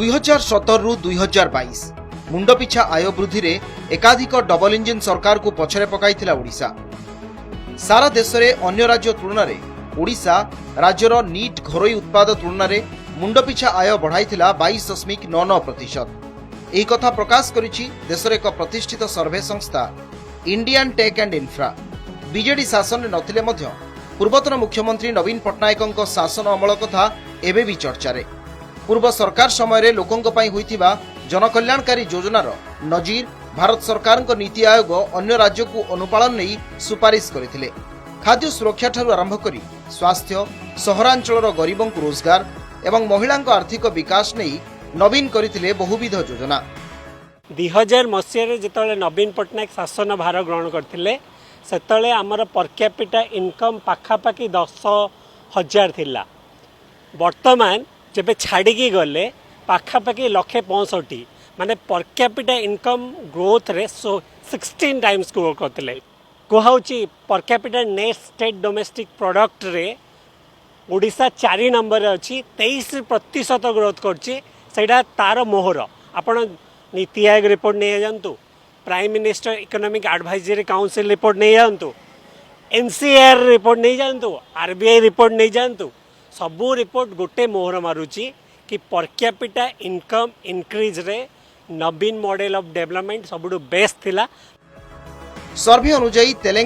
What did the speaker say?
2017 रु 2022 मुंड पिछा आय वृद्धि रे एकाधिक डबल इंजिन सरकार को पछरे पकाइथिला ओडिशा। सारा देश रे अन्य राज्य तुलना रे ओडिशा राज्यर नीट घरोई उत्पाद तुलना रे मुंड पिछा आय बढ़ाइथिला 22.99%। एही कथा प्रकाश करिछि देशर एक प्रतिष्ठित सर्वे संस्था Indian tech and infra. BJD शासन नथिले मध्य पूर्वतन मुख्यमंत्री नवीन पट्टनायक शासन अमल कथा एबे भी चर्चा रे। पूर्व सरकार समय रे लोकंक पई होइथिबा जनकल्याणकारी योजनार नजीर भारत सरकार नीति आयोग अन्य राज्य को अनुपालन नहीं सुपारिश करथिले। खाद्य सुरक्षा ठारू आरंभ करी स्वास्थ्य, सहरांचलर गरीबों को रोजगार एवं महिलांक आर्थिक विकास नहीं नवीन करथिले बहुविध योजना। 2000 मसीह जिते नवीन पट्टनायक शासन भार ग्रहण करते सेतले आमर पर कैपिटा इनकम पाखापाखि 10,000 थिला। वर्तमान जब छाड़ी गले पाखापाखि 165 माने पर कैपिटा इनकम ग्रोथ रे 16 टाइम्स ग्रो करते कहुची per capita net state domestic product रे ओडिशा 4 नंबर अच्छी 23% ग्रोथ करटा तार मोहर। आपण नीति आयोग रिपोर्ट नहीं जातु, prime minister economic advisory council report नहीं जानतु, एनसीआर रिपोर्ट नहीं जानतु, आरबीआई रिपोर्ट नहीं जानतु, सबू रिपोर्ट गोटे मोहर मारुची कि पर कैपिटा इनकम इंक्रीज रे नवीन मॉडल ऑफ डेवलपमेंट सबुठु बेस्ट थिला। सर्वे अनुसार तेलंगाना